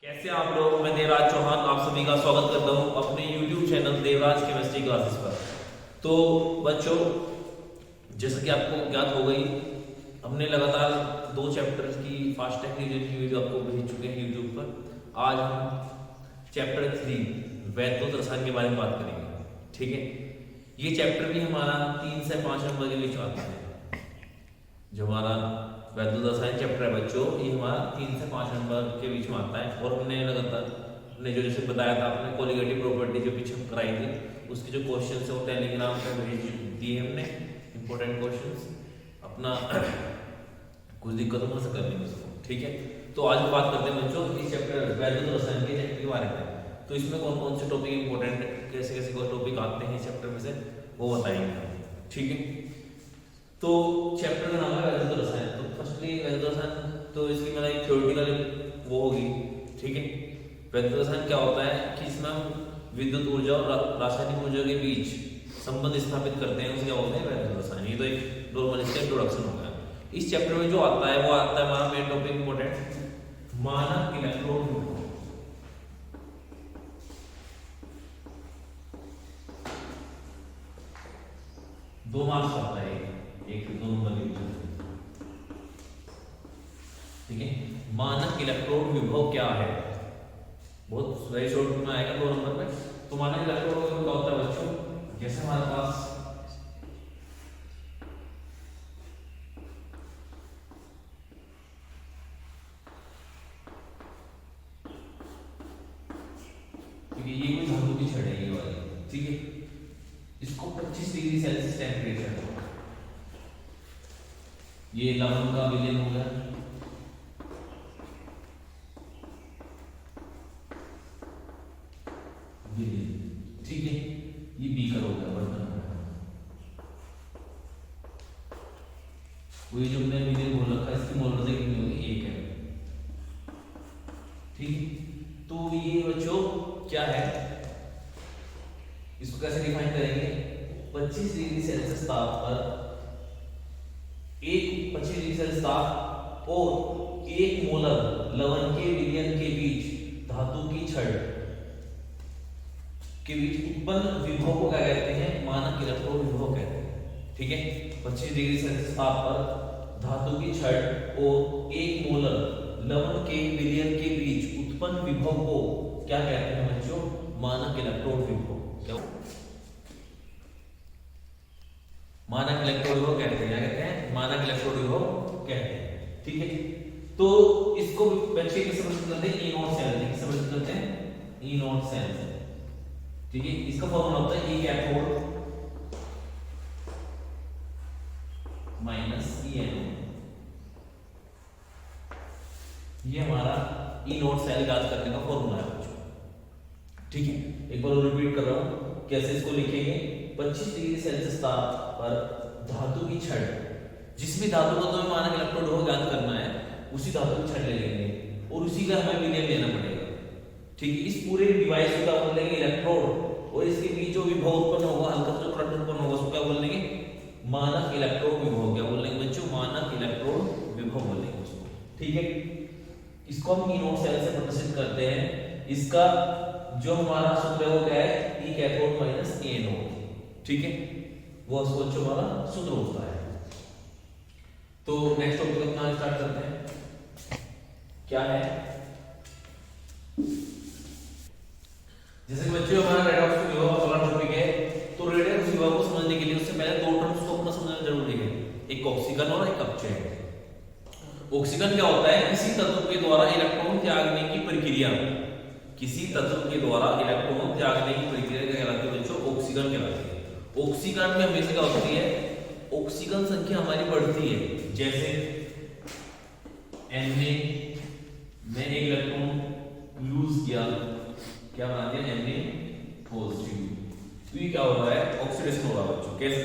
कैसे आप लोग। मैं देवराज चौहान आप सभी का स्वागत करता हूं अपने YouTube channel Devraj chemistry classes पर। तो बच्चों, जैसा कि आपको ज्ञात हो गई, हमने लगातार 2 चैप्टर की फास्ट ट्रैक रिवीजन की वीडियो आपको भेज चुके हैं YouTube पर। आज हम चैप्टर 3 वैद्युत रसायन के बारे में बात करेंगे। ठीक है, ये चैप्टर भी हमारा 3 से 5 नंबर के बीच आता है। जो हमारा वैद्युत रसायन चैप्टर है बच्चों, ये हमारा 3 से 5 नंबर के बीच में आता है। और हमने लगातार हमने जो जैसे बताया था, आपने कोलिगेटिव प्रॉपर्टी जो पीछे हम कराई थी, उसके जो क्वेश्चन है वो टेलीग्राम पे भेज दिए हमने, इंपॉर्टेंट क्वेश्चंस। अपना कुछ दिक्कत हो से कर लेंगे उसको। ठीक है, तो आज हम बात करते हैं बच्चों इस चैप्टर वैद्युत रसायन के चैप्टर के बारे में। तो इसमें कौन कौन से टॉपिक इंपॉर्टेंट, कैसे कैसे टॉपिक आते हैं इस चैप्टर में से, वो बताएंगे हम। ठीक है, तो चैप्टर का नाम है वैद्युत रसायन। तो फर्स्टली वैद्युत रसायन, तो इसकी मेरा एक थ्योरेटिकल वो होगी। ठीक है, वैद्युत रसायन क्या होता है कि इसमें हम विद्युत ऊर्जा और रासायनिक ऊर्जा के बीच संबंध स्थापित करते हैं, उसे क्या बोलते हैं वैद्युत रसायन। ये तो एक नॉर्मल इसका इंट्रोडक्शन हो गया। इस चैप्टर में जो आता है वो आता है हमारा मेन टॉपिक इंपॉर्टेंट, मानक इलेक्ट्रोड विभव। दो मार्क्स आता है, एक 2 नंबर के बीच। ठीक है, मानक इलेक्ट्रोड विभव क्या है, बहुत वेरी शॉर्ट में आएगा 2 नंबर पे। तो मानक इलेक्ट्रोड विभव क्या होता है बच्चों, जैसे हमारे पास ये कोई धातु की छड़ है, ये वाली। ठीक है, इसको 25 डिग्री सेल्सियस टेम्परेचर, ये लवण का विलयन हो गया। ठीक है, ये बीकर हो गया, बर्तन हो गया। वो ये जो हमने विलयन बोल रखा है, इसकी मोलर कितनी होगी, 1 है। ठीक है, तो ये बच्चों क्या है, इसको कैसे डिफाइन करेंगे। 25 डिग्री सेल्सियस ताप पर 25 डिग्री सेल्सियस ताप और 1 मोलर लवण के विलयन के बीच धातु की छड़ के बीच उत्पन्न विभव को क्या कहते हैं, मानक इलेक्ट्रोड विभव कहते हैं। ठीक है, 25 डिग्री सेल्सियस ताप पर धातु की छड़ और 1 मोलर लवण के विलयन के बीच उत्पन्न विभव को क्या कहते हैं बच्चों, मानक इलेक्ट्रोड विभव। क्या मानक इलेक्ट्रोड विभव कहते हैं, क्या कहते हैं, मानक इलेक्ट्रोड विभव कहते हैं। ठीक है, तो इसको बच्चे किससे प्रस्तुत करते हैं, ई नॉट सेल से। किससे प्रस्तुत करते हैं, ई नॉट सेल से। ठीक है, इसका फॉर्मूला होता है ई कैथोड माइनस ई एनोड। ये हमारा ई नॉट सेल ज्ञात करने का फॉर्मूला है बच्चों। ठीक है, एक बार रिपीट कर रहा हूं, कैसे इसको लिखेंगे। 25 डिग्री सेल्सियस ताप पर धातु की छड़, जिस भी धातु का तो मानक इलेक्ट्रोड विभव ज्ञात करना है, उसी धातु की छड़ ले लेंगे और उसी का हमें विलयन लेना पड़ेगा। ठीक है, इस पूरे डिवाइस को क्या बोल लेंगे, इलेक्ट्रोड, और इसके बीच जो विभव उत्पन्न होगा, हल्का सा जो करंट उत्पन्न होगा, उसको क्या बोल लेंगे, मानक इलेक्ट्रोड विभव। क्या बोल लेंगे बच्चों, मानक इलेक्ट्रोड विभव बोल लेंगे उसको। ठीक है, इसको हम ई नॉट सेल से प्रदर्शित करते हैं। इसका जो हमारा सूत्र है वो क्या है, ई कैथोड माइनस ए एनोड। ठीक है, वो बच्चों हमारा सूत्र होता है। तो नेक्स्ट टॉपिक अपना स्टार्ट करते हैं, क्या है, जैसे कि बच्चों हमारा रेडॉक्स विभव वाला टॉपिक है। तो रेडॉक्स विभव को समझने के लिए उससे पहले 2 टर्म्स को अपना समझना जरूरी है, एक ऑक्सीकरण और एक अपचय। ऑक्सीकरण क्या होता है, किसी तत्व के द्वारा इलेक्ट्रॉन त्यागने की प्रक्रिया, किसी तत्व के द्वारा इलेक्ट्रॉन त्यागने की प्रक्रिया क्या कहलाती है बच्चों, ऑक्सीकरण कहलाती है। ऑक्सीकरण में हमेशा क्या होती है, ऑक्सीजन संख्या हमारी बढ़ती है। जैसे Na में एक इलेक्ट्रॉन लूज किया, क्या बना दिया, Na पॉजिटिव। तो ये क्या हो रहा है, ऑक्सीडेशन हो रहा है बच्चों। कैसे,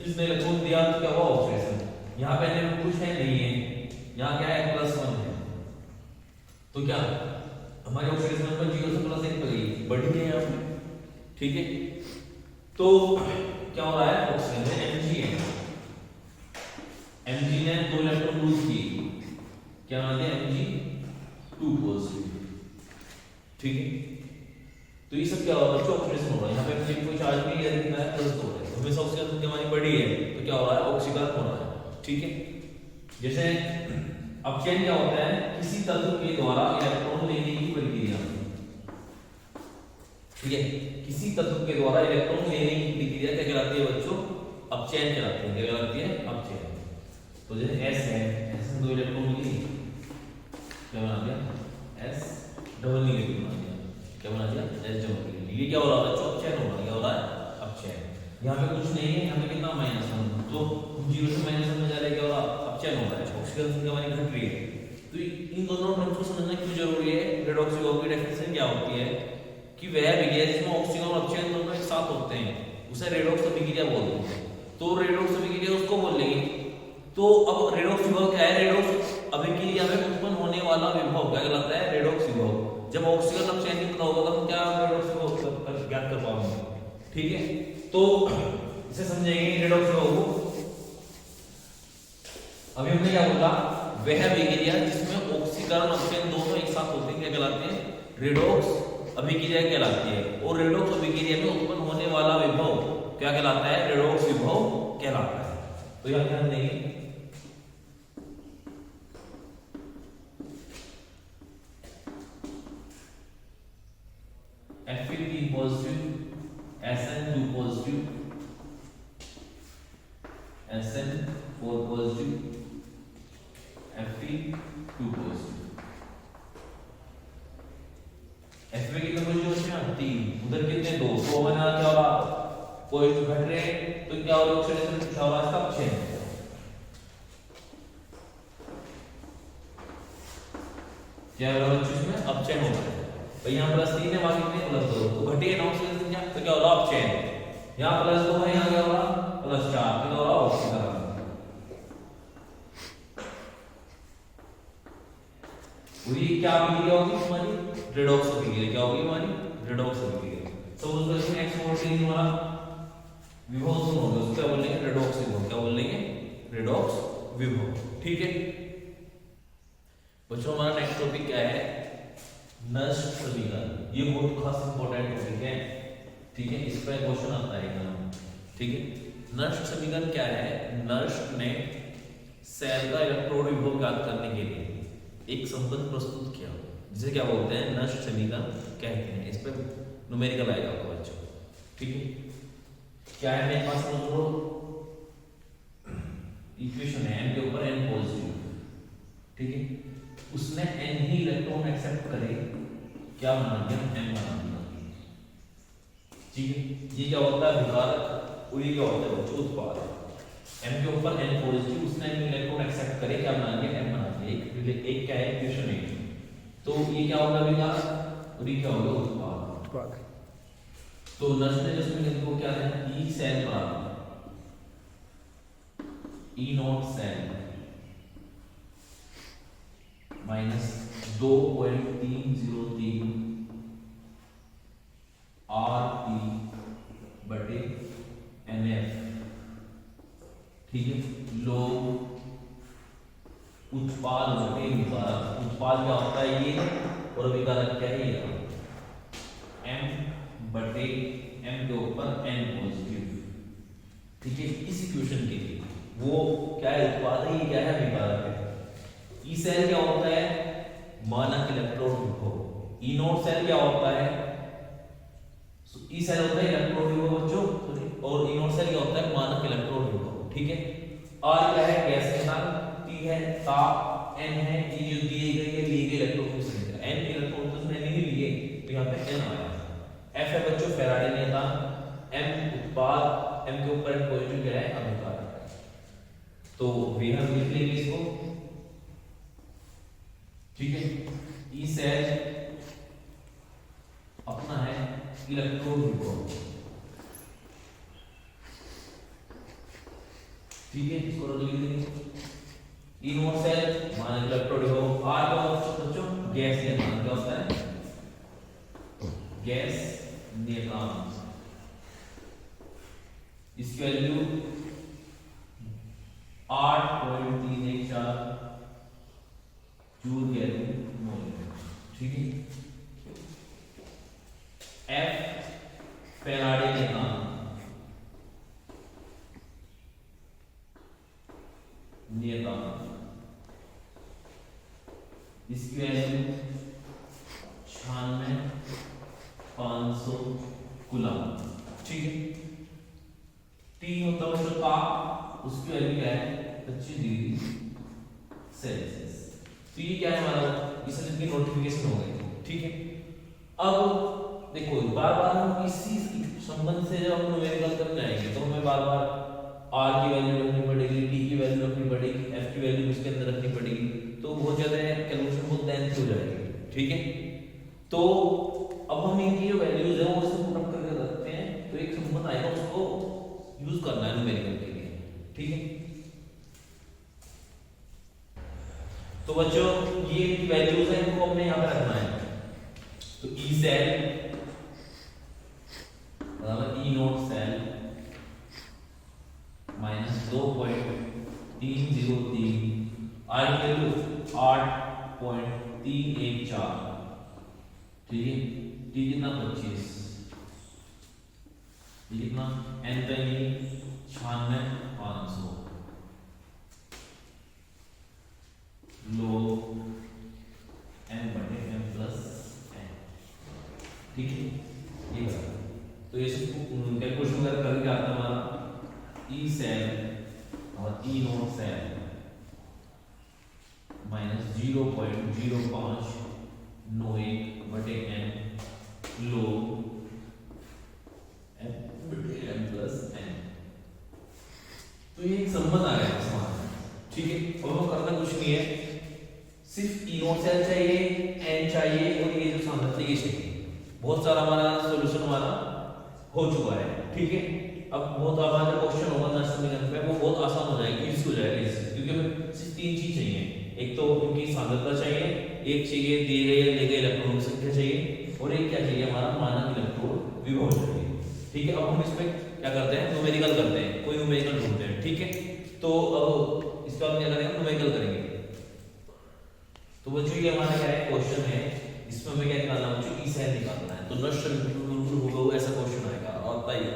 इसने इलेक्ट्रॉन दिया तो क्या हुआ, ऑक्सीडेशन। यहाँ पे Na कुछ है नहीं है, यहाँ क्या है, +1 है। तो क्या हमारी ऑक्सीडेशन नंबर 0 से +1 पे गई, बढ़ गई यहाँ पे। ठीक है, तो क्या हो रहा है, ऑक्सीजन में Mg है, Mg ने 2 इलेक्ट्रॉन लूज किए, क्या बना दिया, Mg2 पॉजिटिव। ठीक है। तो ये सब क्या हो रहा है बच्चों, ऑक्सीडेशन हो रहा है। यहाँ पे मुझे कोई चार्ज नहीं दिख रहा है, प्लस 2 है, हमेशा ऑक्सीजन की हमारी बढ़ी है तो क्या हो रहा है, ऑक्सीकरण हो रहा है। ठीक है। जैसे अपचयन क्या होता है, किसी तत्व के द्वारा इलेक्ट्रॉन लेने की प्रक्रिया। ठीक है, किसी तत्व के द्वारा इलेक्ट्रॉन लेने की प्रक्रिया क्या कहलाती है बच्चों, अपचयन कहलाती है। क्या कहलाती है, अपचयन। तो जैसे एस है, एस में 2 इलेक्ट्रॉन लिए, क्या बना दिया, एस डबल नेगेटिव बना दिया। क्या बना दिया, एस डबल नेगेटिव। ये क्या हो रहा है बच्चों, अपचयन हो रहा है। क्या हो रहा है, अपचयन। यहाँ पे कुछ नहीं है, यहाँ पे कितना -1, तो 0 से -1 में जा रहे, क्या हो रहा है, अपचयन हो रहा है, ऑक्सीजन की हमारी घट रही है। तो इन दोनों टर्म्स को समझना क्यों जरूरी है। रेडॉक्स विभव की डेफिनेशन क्या होती है कि वह अभिक्रिया जिसमें ऑक्सीजन और अपचयन दोनों एक साथ होते हैं उसे रेडॉक्स अभिक्रिया बोलते हैं। तो रेडॉक्स अभिक्रिया उसको बोल लेंगे। तो अब रेडॉक्स विभव क्या है, रेडॉक्स अभिक्रिया में उत्पन्न होने वाला विभव क्या कहलाता है, रेडॉक्स विभव। जब ऑक्सीजन अपचयन नहीं पता होगा तो हम क्या रेडॉक्स विभव ज्ञात कर पाएंगे। ठीक है, तो इसे समझेंगे रेडॉक्स विभव को। अभी हमने क्या बोला, वह अभिक्रिया जिसमें ऑक्सीकरण अपचयन दोनों एक साथ होते हैं क्या कहलाते हैं, रेडॉक्स अभिक्रिया कहलाती है। और रेडॉक्स अभिक्रिया में उत्पन्न होने वाला विभव क्या कहलाता है, रेडॉक्स विभव कहलाता है। तो यह ध्यान देंगे। Fe3 positive, Sn2 positive, Sn4 positive, Fe2 positive. F में कितने पॉजिटिव बचे, 3, उधर कितने, 2। तो हमारे यहाँ क्या हो रहा, पॉजिटिव घट रहे हैं, तो क्या हो रहा है, ऑक्सीडेशन क्या हो रहा है, इसका अपचयन। क्या हो रहा है बच्चों, इसमें अपचयन हो रहा है। तो यहाँ +3 है, बाकी कितने, +2, तो घटे ना ऑक्सीजन क्या, तो क्या हो रहा है, अपचयन। यहाँ +2 है, यहाँ क्या हो रहा, +4, क्या हो रहा, ऑक्सीकरण। और ये क्या अभिक्रिया होगी हमारी, रेडॉक्स अभिक्रिया। क्या होगी हमारी, रेडॉक्स अभिक्रिया। तो उसको इसमें एक्सपोर्टिंग हमारा विभव सुन होगा, उसको क्या बोलेंगे, रेडॉक्स विभव। क्या बोलेंगे, रेडॉक्स विभव। ठीक है बच्चों, हमारा नेक्स्ट टॉपिक क्या है, नष्ट समीकरण। ये बहुत खास इंपॉर्टेंट टॉपिक है। ठीक है, इस पर क्वेश्चन आता है एग्जाम। ठीक है, नष्ट समीकरण क्या है, नष्ट ने सेल का इलेक्ट्रॉन विभव ज्ञात करने के लिए एक संबंध प्रस्तुत किया, जिसे क्या बोलते हैं, नष्ट समीकरण कहते हैं। इस पर न्यूमेरिकल आएगा आपको बच्चों। ठीक है, क्या है मेरे पास, इक्वेशन है, n के ऊपर n पॉजिटिव। ठीक है, उसने n ही इलेक्ट्रॉन एक्सेप्ट करे, क्या बना दिया, m बना दिया। ठीक है, ये क्या होता है, विकारक, और ये क्या होता है बच्चों, उत्पाद। m के ऊपर n पॉजिटिव, उसने n इलेक्ट्रॉन एक्सेप्ट करे, क्या बना दिया, m बना दिया। एक क्या है, इक्वेशन है। तो ये क्या होगा, विकारक, और ये क्या होगा, उत्पाद। तो नष्ट ने जिसमें इनको क्या है, ई सेल बना दिया, ई नॉट सेल -2.303 RT/NF। ठीक है, लोग उत्पाद बटे विकारक। उत्पाद क्या होता है, ये, और विकारक क्या है, ये m/m के ऊपर n पॉजिटिव। ठीक है, इस इक्वेशन के लिए वो क्या है, उत्पाद है, ये क्या है, विकारक है। ई सेल क्या होता है, मानक इलेक्ट्रॉन विभव। ई नॉट सेल क्या होता है, ई सेल होता है इलेक्ट्रॉन विभव बच्चों, और ई नॉट सेल क्या होता है, मानक इलेक्ट्रॉन विभव। ठीक है, आर क्या है, गैस के साथ, टी है ताप, एन है ये जो दिए गए लिए गए इलेक्ट्रॉन की संख्या। एन इलेक्ट्रॉन तो उसने नहीं लिए, तो यहाँ पे एन आया। एफ है बच्चों फेराडे नियतांक, एम उत्पाद, एम के ऊपर एन पॉजिटिव क्या है, अभिकारक। तो वे हम लिख लेंगे इसको। ठीक है, ई सेल अपना है इलेक्ट्रॉन विभव। ठीक है, इसको लिख देंगे। ई नॉट सेल मानक इलेक्ट्रॉन विभव। आर का बच्चों गैस नियतांक, क्या होता है, गैस नियतांक। इसकी वैल्यू 8.314 जूल केल्विन मोल। ठीक है, एफ फैराडे नियतांक इसकी वैल्यू 96,500 कूलम। ठीक है, टी होता है जो ताप, उसकी वैल्यू क्या है 25 डिग्री सेल्सियस। तो ये क्या है हमारा, इस की नोटिफिकेशन हो गई। ठीक है, अब देखो बार बार हम इसी संबंध से जब हम न्यूमेरिकल करने आएंगे तो हमें बार बार आर की वैल्यू रखनी पड़ेगी, टी की वैल्यू रखनी पड़ेगी, एफ की वैल्यू उसके अंदर रखनी पड़ेगी, तो बहुत ज्यादा कैलकुलेशन बहुत लेंथी हो जाएगी। ठीक है, तो अब हम इनकी जो वैल्यूज है वो उसको पुट अप करके रखते हैं, तो एक संबंध आएगा उसको यूज करना है न्यूमेरिकल के लिए। ठीक है, तो बच्चों ये इनकी वैल्यूज है, इनको हमने यहाँ पे रखना है। तो ई सेल बराबर ई नोट सेल माइनस 2.303, आर की वैल्यू 8.314। ठीक है, टी कितना 25, ये कितना एन का 96,500 लो एम बटे एम प्लस एन। ठीक है, ये बता तो ये सब कैलकुलेशन करके आता है हमारा ई सेल और ई नोट सेल माइनस 0.0591 बटे एन लो एम बटे एम प्लस एन। तो ये एक संबंध आ गया समान। ठीक है, और वो करना कुछ नहीं है, सिर्फ ई नोट सेल चाहिए, एन चाहिए और ये जो सांद्रता ये चाहिए। बहुत सारा हमारा सॉल्यूशन हमारा हो चुका है। ठीक है, अब बहुत हमारा क्वेश्चन होगा ना समीकरण पे वो बहुत आसान हो जाएगा, इजी हो जाएगा इससे, क्योंकि हमें सिर्फ तीन चीज चाहिए। एक तो इनकी सांद्रता चाहिए, एक चाहिए दिए गए ले गए इलेक्ट्रॉनों की संख्या चाहिए, और एक क्या चाहिए हमारा मानक इलेक्ट्रॉन विभव चाहिए। ठीक है, अब हम इस पे क्या करते हैं न्यूमेरिकल करते हैं, कोई न्यूमेरिकल ढूंढते हैं। ठीक है, तो अब इस पे हम क्या करेंगे न्यूमेरिकल करेंगे। तो बच्चों ये हमारा क्या है क्वेश्चन है, इसमें हमें क्या निकालना है बच्चों ई सेल निकालना है। तो नष्ट होगा ऐसा क्वेश्चन आएगा और बताइए।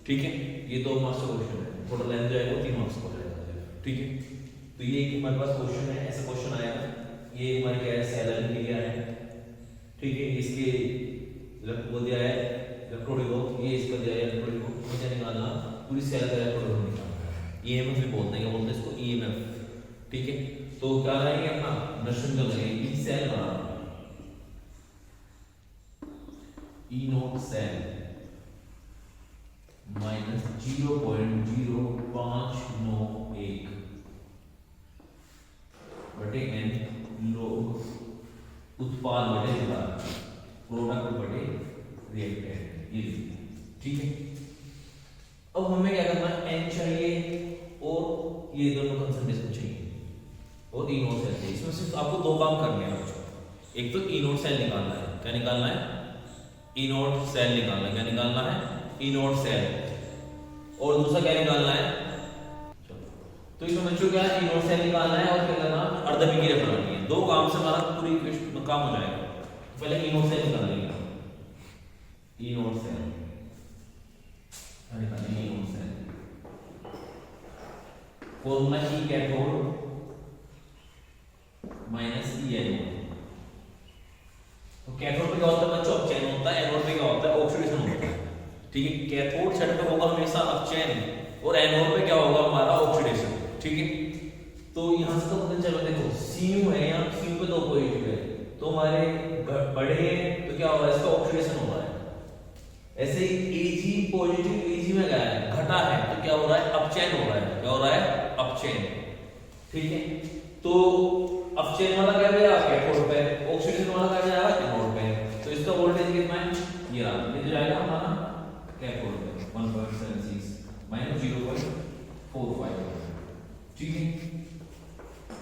ठीक है, ये 2 मार्क्स का क्वेश्चन है, थोड़ा लेंथ जो है वो 3 मार्क्स का हो जाएगा। ठीक है, तो ये एक हमारे पास क्वेश्चन है, ऐसा क्वेश्चन आएगा। ये हमारे क्या है सेल दिया है। ठीक है, इसके वो दिया है इलेक्ट्रोड विभव, ये इसका दिया है इलेक्ट्रोड विभव, मुझे निकालना पूरी सेल का इलेक्ट्रोड विभव निकालना है। ईएमएफ भी बोलते हैं, क्या बोलते हैं इसको ईएमएफ। ठीक है, तो क्या करेंगे अपना नष्ट कर लेंगे ई सेल बराबर ई नोट सेल माइनस 0.0591 बटे एन लोग उत्पाद बटे प्रोडक्ट बटे रिएक्टेंट। ये ठीक है, अब हमें क्या करना है एन चाहिए और ये दोनों कंसंट्रेशन चाहिए और ई नोट सेल चाहिए। इसमें सिर्फ आपको 2 काम करने हैं बच्चों, एक तो ई नोट सेल निकालना है। क्या निकालना है ई नोट सेल निकालना है। क्या निकालना है ई नोट सेल, और दूसरा क्या निकालना है तो इसमें बच्चों क्या है ई नोट सेल निकालना है और क्या करना अर्धविक्रिया बनानी है। 2 काम से हमारा पूरी काम हो जाएगा। पहले ई नोट सेल निकाल लेंगे, ई नोट सेल निकालेंगे। E naught cell formula E cathode minus E anode. तो कैथोड पे क्या होता है बच्चों अपचयन होता है, एनोड पे क्या होता है ऑक्सीडेशन होता है। ठीक है, कैथोड साइड पे होगा हमेशा अपचयन और एनोड पे क्या होगा हमारा ऑक्सीडेशन। ठीक है, तो यहां से तो पता चलो देखो सीयू है, यहां सीयू पे 2 पॉजिटिव है, तो हमारे बड़े तो क्या होगा इसका ऑक्सीडेशन हो रहा है। ऐसे ही एजी पॉजिटिव एजी में क्या है घटा है, तो क्या हो रहा है अपचयन हो रहा है। क्या हो रहा है अपचयन। ठीक है, तो अपचयन वाला क्या गया कैथोड पे, ऑक्सीडेशन वाला क्या गया एनोड पे। तो इसका वोल्टेज कितना है ये रहा, ये तो जाएगा हमारा कैथोड पे 1.76 माइनस 0.45। ठीक है,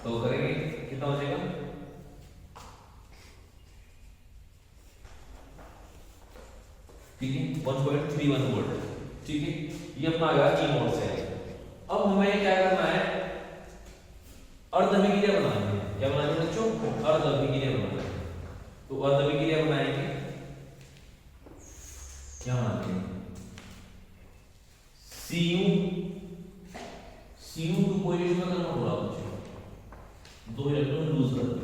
तो करेंगे कितना हो जाएगा ठीक है 1.31 वोल्ट। ठीक है, ये अपना आ गया ई नोट सेल। अब हमें क्या करना है अर्धविक्रिया बनानी है। क्या बनानी है बच्चों अर्धविक्रिया बनानी है। तो अर्धविक्रिया बनाएंगे क्या मानते हैं Cu टू पॉजिटिव में कन्वर्ट हो रहा है बच्चों, 2 इलेक्ट्रॉन लूज करके,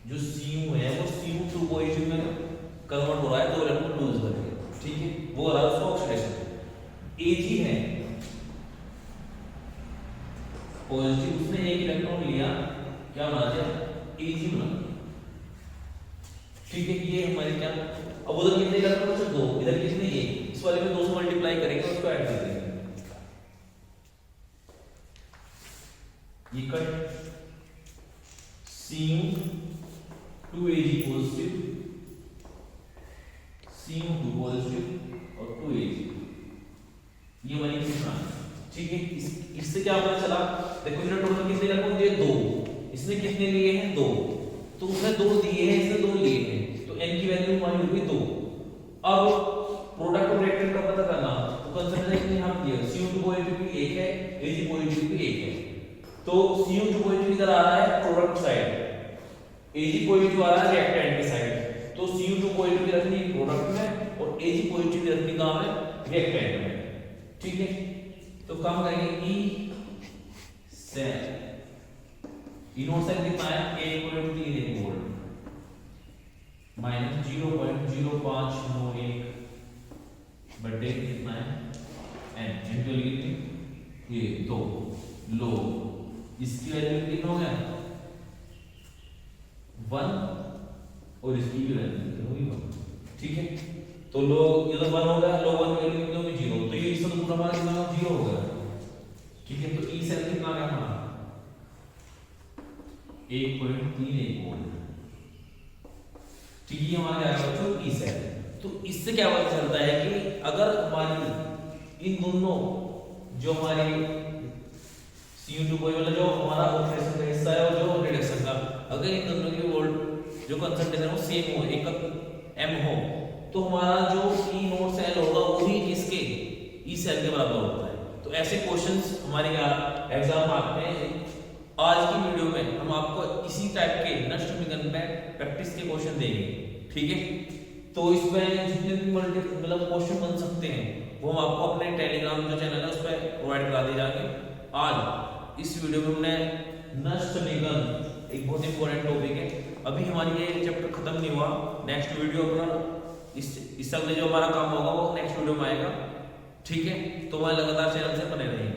जो Cu है वो Cu टू पॉजिटिव में कन्वर्ट हो रहा है 2 इलेक्ट्रॉन लूज करके, ठीक है, वो हो रहा है उसका ऑक्सीडेशन। Ag है पॉजिटिव, उसने एक इलेक्ट्रॉन लिया, क्या बना दिया Ag बना दिया, ठीक है, ये हमारी क्या, अब उधर कितने इलेक्ट्रॉन बचे 2, इधर कितने 1, इस वाले में 2 से मल्टीप्लाई करेंगे उसको ऐड कर देंगे, ये cut Cu two Ag positive, Cu two positive और 2 Ag, ये हमारी कितना, ठीक है। इससे क्या पता चला, देखो इसने टोटल कितने इलेक्ट्रॉन दिए 2, इसने कितने लिए हैं 2, तो उसने 2 दिए हैं, इसने 2 लिए हैं, तो n की वैल्यू हमारी हो गई 2। अब प्रोडक्ट ऑफ रिएक्टेंट का पता करना, तो कंसीडरेशन यहां किया Cu टू पॉजिटिव भी 1 है, Ag पॉजिटिव भी 1 है, तो Cu टू पॉजिटिव इधर आ रहा है प्रोडक्ट साइड, Ag पॉजिटिव आ रहा है रिएक्टेंट की साइड, तो Cu टू पॉजिटिव रखनी प्रोडक्ट में और Ag पॉजिटिव रखनी कहां में, रिएक्टेंट में, ठीक है। तो काम करेंगे E सेल, इनोड सेल कितना है 1.31 वोल्ट माइनस 0.0591 बटे कितना है n, n की वैल्यू कितनी, ये 2 लो, इसकी वैल्यू कितना हो गया 1 और इसकी भी वैल्यू कितनी होगी 1, ठीक है। तो लो इधर 1 हो गया, लो 1 की वैल्यू कितनी होगी 0, तो ये इसका तो पूरा हमारा कितना 0 हो गया, ठीक है। तो E सेल कितना आ गया हमारा 1.31 वोल्ट, ठीक है, हमारा क्या है बच्चों E सेल। तो इससे क्या पता चलता है कि अगर हमारी इन दोनों जो हमारी Cu2 वाला जो हमारा ऑक्सीडेशन का हिस्सा है और जो रिडक्शन का, अगर इन दोनों की वोल्ट जो कंसंट्रेशन वो सेम हो, एक m हो, तो हमारा जो E नोड सेल होगा वो ही इसके E सेल के बराबर होता है। तो ऐसे क्वेश्चंस हमारे एग्जाम में आते हैं। आज की वीडियो में हम आपको इसी टाइप के नष्ट समीकरण में प्रैक्टिस के क्वेश्चन देंगे, ठीक है। तो इसमें जितने भी मतलब क्वेश्चन बन सकते हैं वो हम आपको अपने टेलीग्राम जो चैनल है उस पर प्रोवाइड करा दिए जाएंगे। आज इस वीडियो में हमने नष्ट समीकरण एक बहुत इंपॉर्टेंट टॉपिक है, अभी हमारी ये चैप्टर खत्म नहीं हुआ, नेक्स्ट वीडियो अपना इस अगले जो हमारा काम होगा वो नेक्स्ट वीडियो में आएगा, ठीक है। तो हमारे लगातार चैनल से बने रहिए।